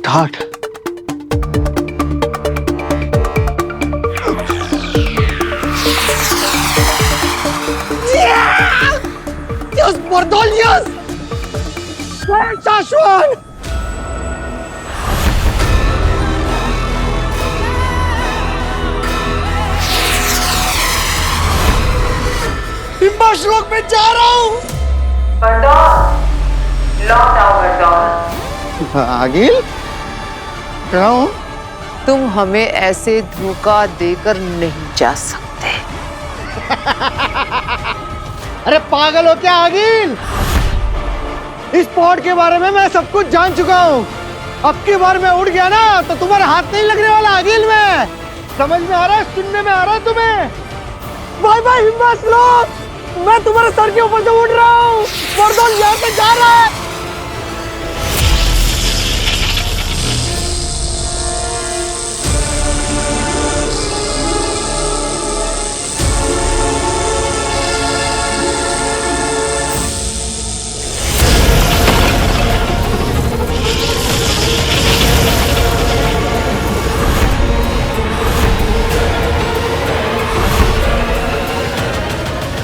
घाट। Dios por Dios! शाश्वत! हिम्बाश्लोक में जा रहा हूँ। लौट आओ बरदौल। आगिल क्या हूँ? तुम हमें ऐसे धोखा देकर नहीं जा सकते। अरे पागल हो क्या आगिल? इस पॉट के बारे में मैं सब कुछ जान चुका हूँ। अब की बार मैं उड़ गया ना तो तुम्हारे हाथ नहीं लगने वाला आगिल में। समझ में आ रहा है? सुनने में आ रहा है तुम्हें? बाय बाय हिम्बाश्लोक। मैं तुम्हारे सर के ऊपर से उड़ रहा हूँ। बरदौल यहाँ से जा रहा है।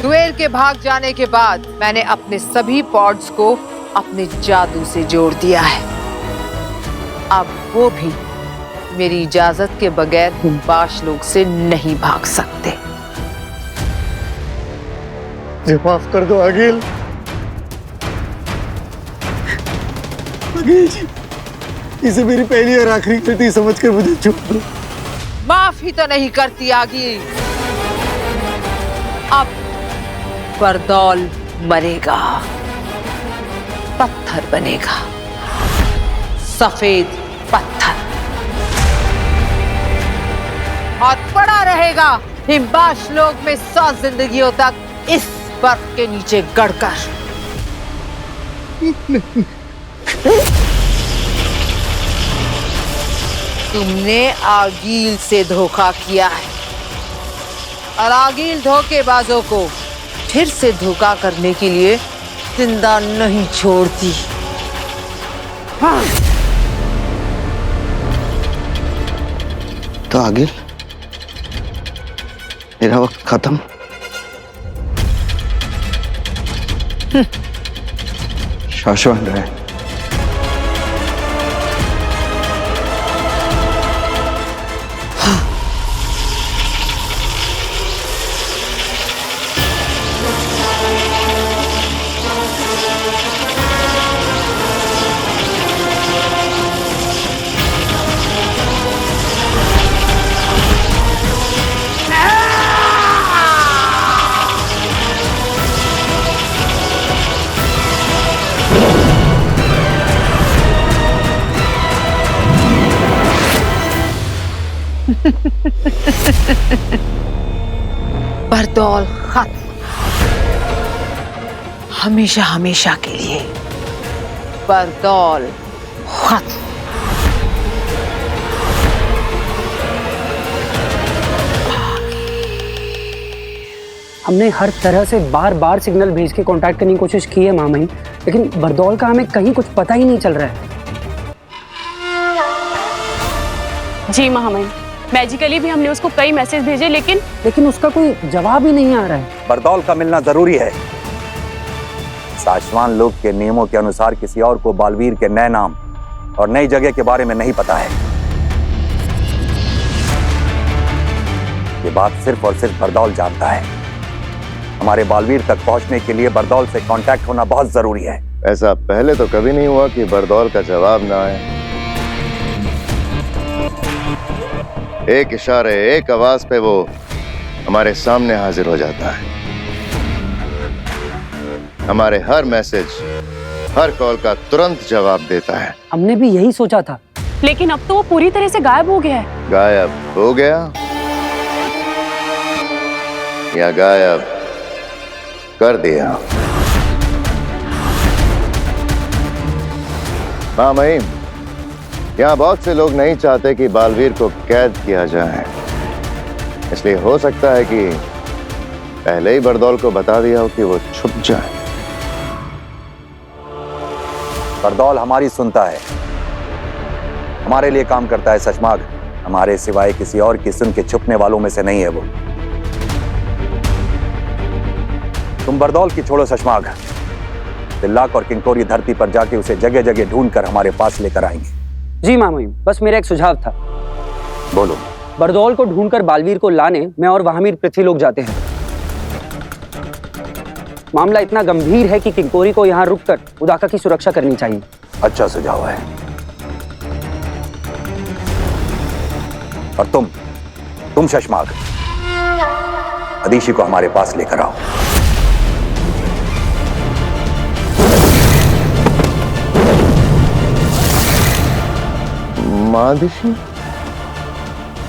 डुएल के भाग जाने के बाद मैंने अपने सभी पॉड्स को अपने जादू से जोड़ दिया है। अब वो भी मेरी इजाजत के बगैर हिम्बाश्लोक से नहीं भाग सकते। मुझे माफ कर दो आगिल। आगिल जी, इसे मेरी पहली और आखिरी गलती समझकर मुझे छोड़ दो। माफ ही तो नहीं करती आगिल। अब बरदौल मरेगा, पत्थर बनेगा, सफेद पत्थर, और पड़ा रहेगा हिम्बाश्लोक में 100 जिंदगियों तक इस बर्फ के नीचे गड़कर। तुमने आगिल से धोखा किया है और आगिल धोखेबाजों को फिर से धोखा करने के लिए जिंदा नहीं छोड़ती। हाँ। तो आगिल मेरा वक्त खत्म। शाश्वत रहे। बरदौल खत्म, हमेशा हमेशा के लिए। बरदौल खत्म। हमने हर तरह से बार बार सिग्नल भेज के कांटेक्ट करने की कोशिश की है मामई, लेकिन बरदौल का हमें कहीं कुछ पता ही नहीं चल रहा है। जी महामहिम, मैजिकली भी हमने उसको कई मैसेज भेजे लेकिन उसका कोई जवाब ही नहीं आ रहा है। बरदौल का मिलना जरूरी है। साशवान लोक के नियमों के अनुसार किसी और को बालवीर के नए नाम और नई जगह के बारे में नहीं पता है। ये बात सिर्फ और सिर्फ बरदौल जानता है। हमारे बालवीर तक पहुंचने के लिए बरदौल से कांटेक्ट होना बहुत जरूरी है। ऐसा पहले तो कभी नहीं हुआ कि बरदौल का जवाब ना आए। एक इशारे, एक आवाज पे वो हमारे सामने हाजिर हो जाता है। हमारे हर मैसेज, हर कॉल का तुरंत जवाब देता है। हमने भी यही सोचा था, लेकिन अब तो वो पूरी तरह से गायब हो गया है। गायब हो गया या गायब कर दिया? मामई, यहाँ बहुत से लोग नहीं चाहते कि बालवीर को कैद किया जाए, इसलिए हो सकता है कि पहले ही बरदौल को बता दिया हो कि वो छुप जाए। बरदौल हमारी सुनता है, हमारे लिए काम करता है शशमाग। हमारे सिवाय किसी और की सुन के छुपने वालों में से नहीं है वो। तुम बरदौल की छोड़ो शशमाग। तिल्लाक और किंकोरी धरती पर जाके उसे जगह जगह ढूंढ कर हमारे पास लेकर आएंगे। जी मामा, बस मेरा एक सुझाव था। बोलो। बरदौल को ढूंढकर बालवीर को लाने मैं और वहामीर पृथ्वी लोग जाते हैं। मामला इतना गंभीर है कि किंकोरी को यहाँ रुककर उदाका की सुरक्षा करनी चाहिए। अच्छा सुझाव है। और तुम शशमाग, अदीशी को हमारे पास लेकर आओ। मादिशी?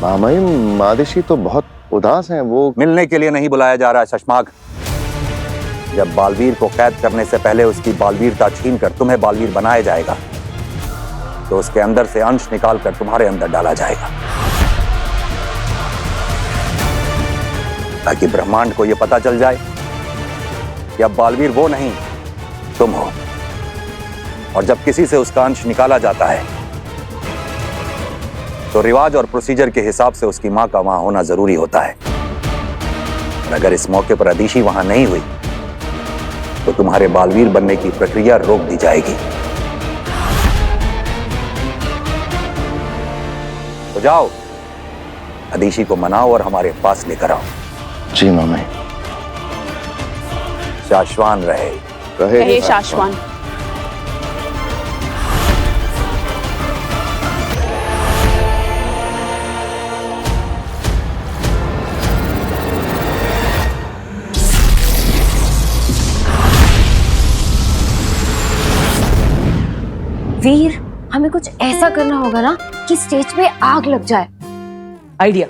मामाई, मादिशी तो बहुत उदास हैं। वो मिलने के लिए नहीं बुलाया जा रहा है शशमाग। जब बालवीर को कैद करने से पहले उसकी बालवीरता छीनकर तुम्हें बालवीर बनाया जाएगा, तो उसके अंदर से अंश निकालकर तुम्हारे अंदर डाला जाएगा, ताकि ब्रह्मांड को यह पता चल जाए कि अब बालवीर वो नहीं तुम हो। और जब किसी से उसका अंश निकाला जाता है तो रिवाज और प्रोसीजर के हिसाब से उसकी मां का वहां होना जरूरी होता है। और अगर इस मौके पर अदीशी वहां नहीं हुई तो तुम्हारे बालवीर बनने की प्रक्रिया रोक दी जाएगी। तो जाओ, अदीशी को मनाओ और हमारे पास लेकर आओ। जी मामाई। शाश्वान रहे। रहे शाश्वान। वीर, हमें कुछ ऐसा करना होगा ना कि स्टेज पे आग लग जाए। आइडिया,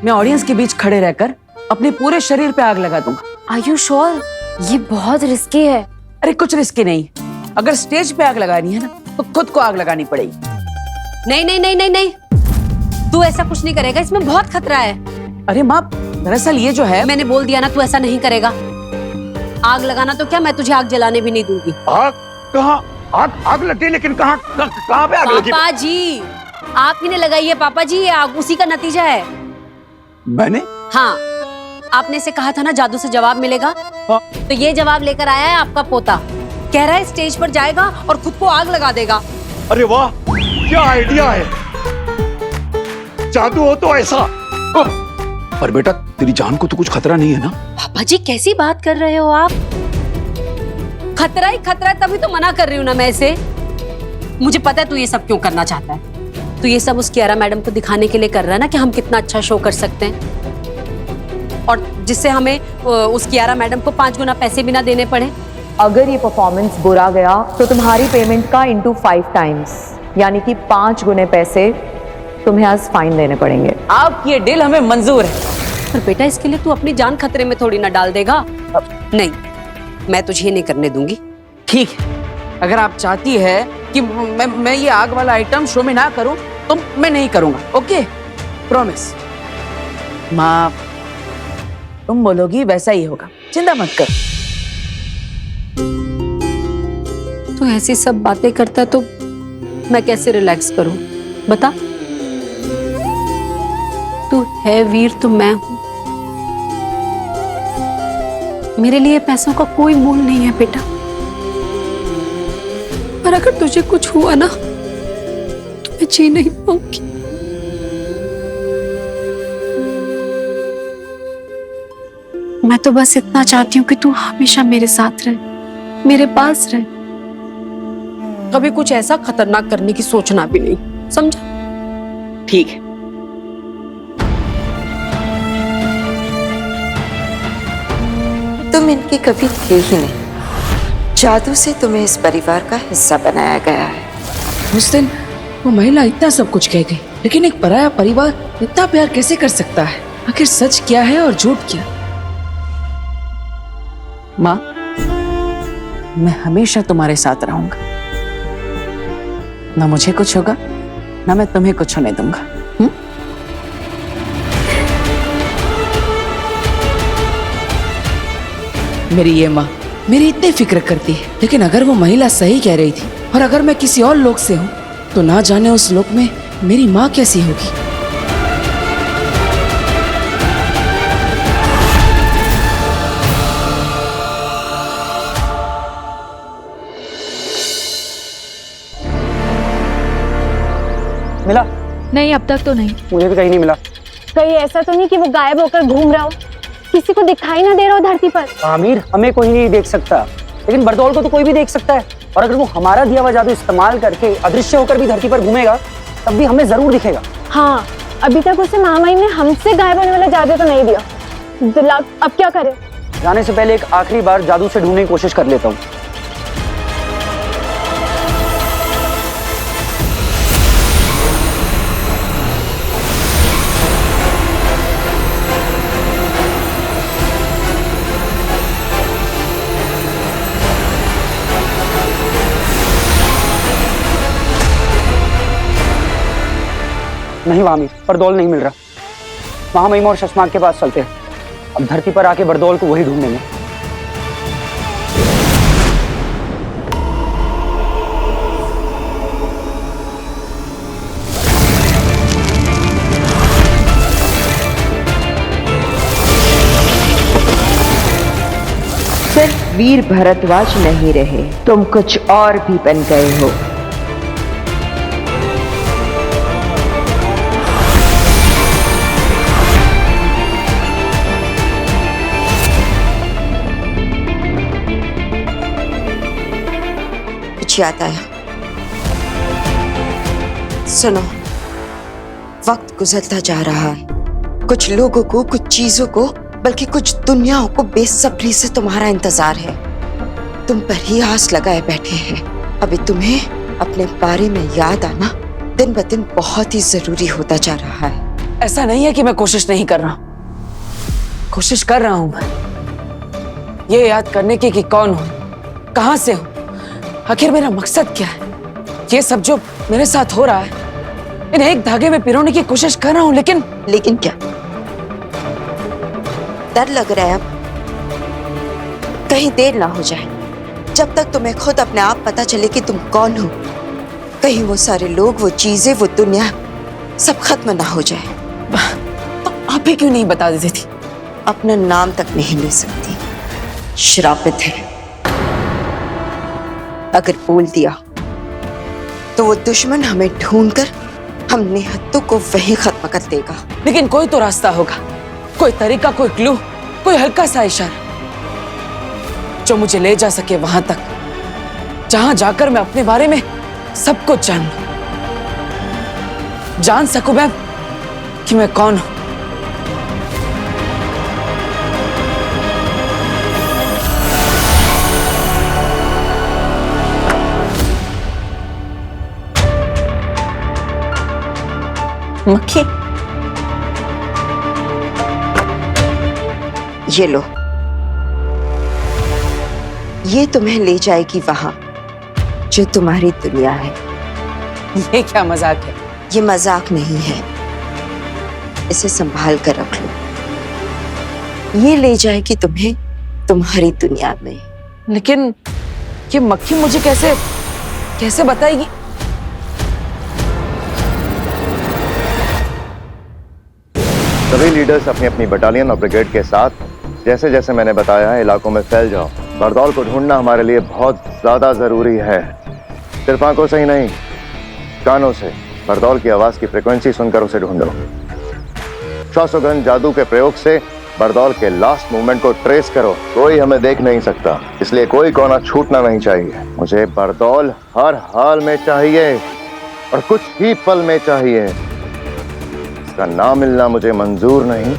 मैं ऑडियंस के बीच खड़े रहकर अपने पूरे शरीर पे आग लगा दूंगा। Are you sure? ये बहुत रिस्की है। अरे कुछ रिस्की नहीं। अगर स्टेज पे आग लगानी है ना तो खुद को आग लगानी पड़ेगी। नहीं नहीं नहीं नहीं नहीं, तू ऐसा कुछ नहीं करेगा, इसमें बहुत खतरा है। अरे माँ, दरअसल ये जो है, मैंने बोल दिया ना, तू ऐसा नहीं करेगा। आग लगाना तो क्या, मैं तुझे आग जलाने भी नहीं दूंगी। आग कहाँ? आग लगी, लेकिन कहाँ पे आग लगी? पापा जी, आप ही ने लगाई है पापा जी, ये आग उसी का नतीजा है। मैंने? हाँ, आपने से कहा था ना जादू से जवाब मिलेगा। तो ये जवाब लेकर आया है आपका पोता। कह रहा है स्टेज पर जाएगा और खुद को आग लगा देगा। अरे वाह, क्या आइडिया है। जादू हो तो ऐसा। पर बेटा, तेरी जान को तो कुछ खतरा नहीं है ना? पापा जी कैसी बात कर रहे हो आप? खतरा ही खतरा है, तभी तो मना कर रही हूँ ना मैं इसे। मुझे पता है तू ये सब क्यों करना चाहता है। तू ये सब उस कियारा मैडम को दिखाने के लिए कर रहा है ना कि हम कितना अच्छा शो कर सकते हैं, और जिससे हमें उस कियारा मैडम को 5 गुना पैसे भी ना देने पड़े। अगर ये परफॉर्मेंस बुरा गया तो तुम्हारी पेमेंट का इंटू 5 टाइम्स, यानी कि 5 गुने पैसे तुम्हें आज फाइन देने पड़ेंगे। आपकी ये डील हमें मंजूर है। पर बेटा, इसके लिए तू अपनी जान खतरे में थोड़ी ना डाल देगा। नहीं, मैं तुझे नहीं करने दूंगी। ठीक है, अगर आप चाहती है कि मैं ये आग वाला आइटम शो में ना करूं तो मैं नहीं करूंगा। Okay, promise. माँ, तुम बोलोगी वैसा ही होगा, चिंता मत कर। तू ऐसी सब बातें करता तो मैं कैसे रिलैक्स करूं, बता। तू है वीर तो मैं हूं। मेरे लिए पैसों का कोई मोल नहीं है बेटा, पर अगर तुझे कुछ हुआ ना तो मैं जी नहीं पाऊंगी। मैं तो बस इतना चाहती हूँ कि तू हमेशा मेरे साथ रहे, मेरे पास रहे। कभी कुछ ऐसा खतरनाक करने की सोचना भी नहीं, समझा? ठीक है। तुम इनके कभी थे ही नहीं। जादू से तुम्हें इस परिवार का हिस्सा बनाया गया है। उस दिन वो महिला इतना सब कुछ कह गई, लेकिन एक पराया परिवार इतना प्यार कैसे कर सकता है? आखिर सच क्या है और झूठ क्या? माँ, मैं हमेशा तुम्हारे साथ रहूंगा। ना मुझे कुछ होगा, ना मैं तुम्हें कुछ होने दूंगा। मेरी ये माँ मेरी इतनी फिक्र करती है, लेकिन अगर वो महिला सही कह रही थी और अगर मैं किसी और लोग से हूँ तो ना जाने उस लोक में मेरी माँ कैसी होगी। मिला? नहीं, अब तक तो नहीं। मुझे भी कहीं नहीं मिला। कहीं ऐसा तो नहीं कि वो गायब होकर घूम रहा हो, किसी को दिखाई ना दे रहा हो धरती पर? आमिर, हमें कोई नहीं देख सकता, लेकिन बरदौल को तो कोई भी देख सकता है। और अगर वो हमारा दिया हुआ जादू इस्तेमाल करके अदृश्य होकर भी धरती पर घूमेगा, तब भी हमें जरूर दिखेगा। हाँ, अभी तक उसे महामाई ने हमसे गायब होने वाला जादू तो नहीं दिया। दिलाग, अब क्या करें? जाने से पहले एक आखिरी बार जादू से ढूंढने की कोशिश कर लेता हूँ। नहीं वामी, बरदौल नहीं मिल रहा। महामहिमा और शशमाग के पास चलते हैं। अब धरती पर आके बरदौल को वही ढूंढेंगे। सिर्फ वीर भरद्वाज नहीं रहे, तुम कुछ और भी बन गए हो। याद आया, सुनो, वक्त गुजरता जा रहा है। कुछ लोगों को, कुछ चीजों को, बल्कि कुछ दुनियाओं को बेसब्री से तुम्हारा इंतजार है। तुम पर ही आस लगाए बैठे हैं। अभी तुम्हें अपने बारे में याद आना दिन ब दिन बहुत ही जरूरी होता जा रहा है। ऐसा नहीं है कि मैं कोशिश नहीं कर रहा, कोशिश कर रहा हूं मैं ये याद करने की कि कौन हूं, कहां से हूं, आखिर मेरा मकसद क्या है। ये सब जो मेरे साथ हो रहा है, इन्हें एक धागे में पिरोने की कोशिश कर रहा हूं, लेकिन क्या? डर लग रहा है अब, कहीं देर ना हो जाए। जब तक तुम्हें खुद अपने आप पता चले कि तुम कौन हो, कहीं वो सारे लोग, वो चीजें, वो दुनिया सब खत्म ना हो जाए। तो आप ही क्यों नहीं बता देती थी? अपना नाम तक नहीं ले सकती, श्रापित है। अगर बोल दिया तो वो दुश्मन हमें ढूंढकर हम निहत्तों को वहीं खत्म कर देगा। लेकिन कोई तो रास्ता होगा, कोई तरीका, कोई क्लू, कोई हल्का सा इशारा जो मुझे ले जा सके वहां तक, जहां जाकर मैं अपने बारे में सब कुछ जान सकूं मैं कि मैं कौन हूं। मक्खी, ये लो, ये तुम्हें ले जाएगी वहां जो तुम्हारी दुनिया है। ये क्या मजाक है? ये मजाक नहीं है, इसे संभाल कर रख लो। ये ले जाएगी तुम्हें तुम्हारी दुनिया में। लेकिन ये मक्खी मुझे कैसे बताएगी? सभी लीडर्स अपनी अपनी बटालियन और ब्रिगेड के साथ जैसे जैसे मैंने बताया है इलाकों में फैल जाओ। बरदौल को ढूंढना हमारे लिए बहुत ज्यादा जरूरी है। सिर्फ आंखों से ही नहीं, कानों से बरदौल की आवाज की फ्रीक्वेंसी सुनकर उसे ढूंढो। श्वासोगंध जादू के प्रयोग से बरदौल के लास्ट मूवमेंट को ट्रेस करो। कोई हमें देख नहीं सकता, इसलिए कोई कोना छूटना नहीं चाहिए। मुझे बरदौल हर हाल में चाहिए और कुछ ही पल में चाहिए। इसका ना मिलना मुझे मंजूर नहीं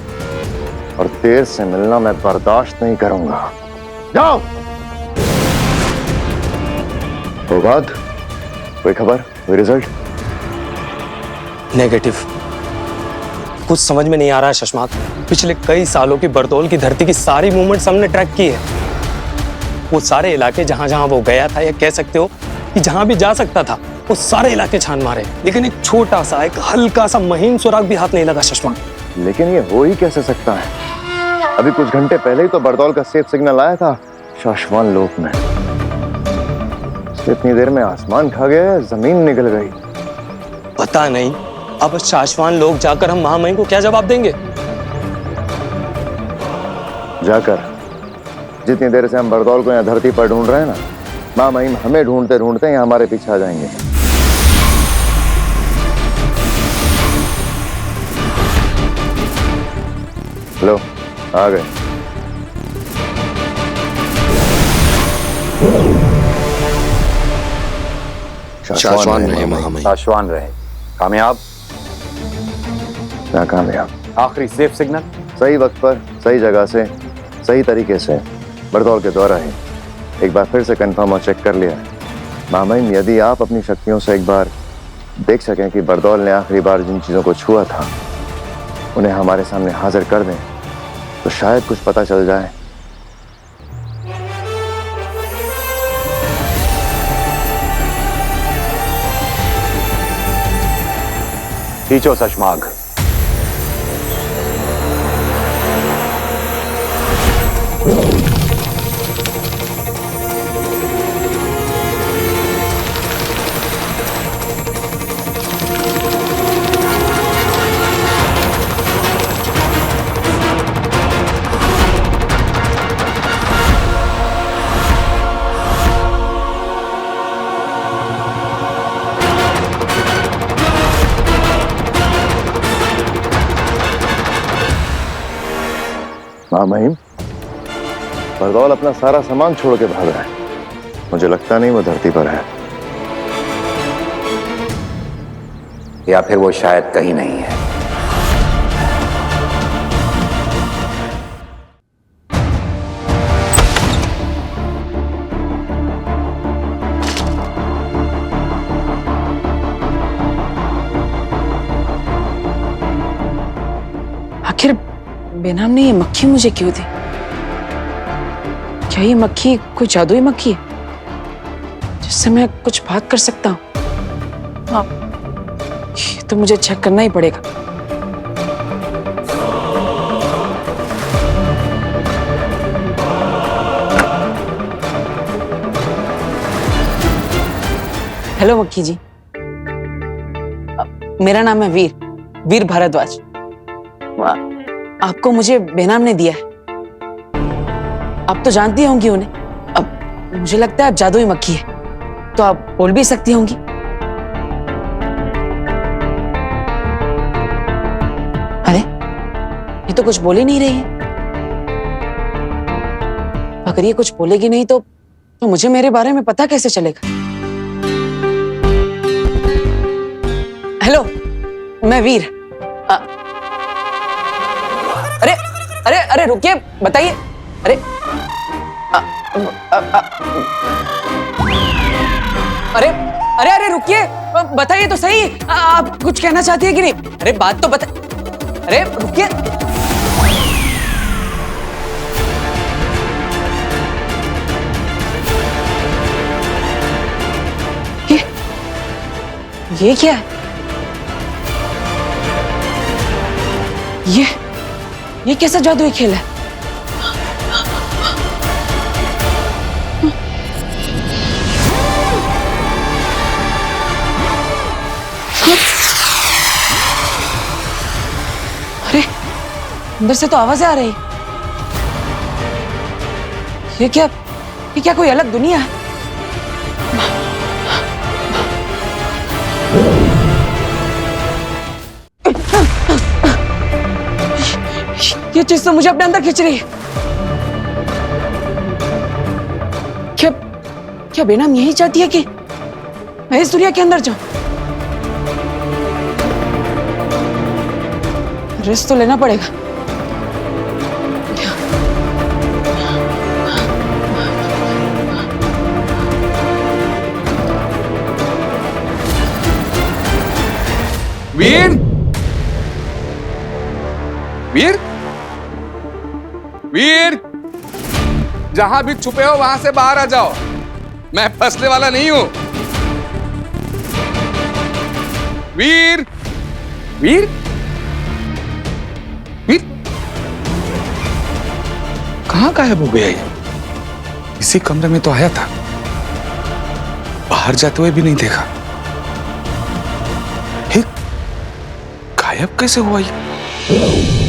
और देर से मिलना मैं बर्दाश्त नहीं करूंगा। जाओ। वो बात, कोई खबर, कोई रिजल्ट? नेगेटिव। कुछ समझ में नहीं आ रहा है शशमाक। पिछले कई सालों की बरदौल की धरती की सारी मूवमेंट्स हमने ट्रैक की है। वो सारे इलाके जहां जहां वो गया था, या कह सकते हो कि जहां भी जा सकता था, वो सारे इलाके छान मारे, लेकिन एक छोटा सा, एक हल्का सा महीन सुराग भी हाथ नहीं लगा शशमाक। लेकिन ये हो ही कैसे सकता है? अभी कुछ घंटे पहले ही तो बरदौल का सेफ सिग्नल आया था शाश्वान लोक में। इतनी देर में आसमान खा गया, जमीन निकल गई। पता नहीं अब शाश्वान लोग जाकर हम महामहिम को क्या जवाब देंगे? जाकर जितनी देर से हम बरदौल को यहाँ धरती पर ढूंढ रहे हैं ना, महामहिम हमें ढूंढते ढूंढते यहाँ हमारे पीछे आ जाएंगे। लो आ गए। शाश्वान रहे महामहिम। शाश्वान रहे। कामयाब? नाकामयाब। आखिरी सेफ सिग्नल सही वक्त पर सही जगह से सही तरीके से बरदौल के द्वारा ही एक बार फिर से कंफर्म और चेक कर लिया। महामहिम, यदि आप अपनी शक्तियों से एक बार देख सकें कि बरदौल ने आखिरी बार जिन चीजों को छुआ था उन्हें हमारे सामने हाजिर कर दें तो शायद कुछ पता चल जाए। खींचो शशमाग। महामहिम, बरदौल अपना सारा सामान छोड़ के भाग रहा है। मुझे लगता नहीं वो धरती पर है, या फिर वो शायद कहीं नहीं है। आखिर बेनाम ने ये मक्खी मुझे क्यों दी? क्या ये मक्खी कोई जादुई मक्खी है जिससे मैं कुछ बात कर सकता हूँ? ये तो मुझे चेक करना ही पड़ेगा। हेलो मक्खी जी, मेरा नाम है वीर भारद्वाज। आपको मुझे बेनाम ने दिया है। आप तो जानती होंगी उन्हें। अब मुझे लगता है आप जादुई मक्खी है, तो आप बोल भी सकती होंगी। अरे ये तो कुछ बोल ही नहीं रही है। अगर ये कुछ बोलेगी नहीं तो मुझे मेरे बारे में पता कैसे चलेगा? हेलो, मैं वीर। अरे रुकिए, बताइए। अरे अरे रुकिए, बताइए तो सही। आप कुछ कहना चाहती है कि नहीं? अरे बात तो बता। अरे रुकिए। ये क्या है? ये कैसा जादुई खेल है? अरे अंदर से तो आवाजें आ रही। ये क्या कोई अलग दुनिया है? ये चीज तो मुझे अपने अंदर खींच रही है। क्या बेनाम यही चाहती है कि मैं इस दुनिया के अंदर जाऊं? रिस्क तो लेना पड़ेगा। वीर वीर वीर, जहां भी छुपे हो वहां से बाहर आ जाओ। मैं फंसने वाला नहीं हूं। वीर वीर वीर, कहां गायब हो गया ये? इसी कमरे में तो आया था, बाहर जाते हुए भी नहीं देखा। एक गायब कैसे हुआ ये?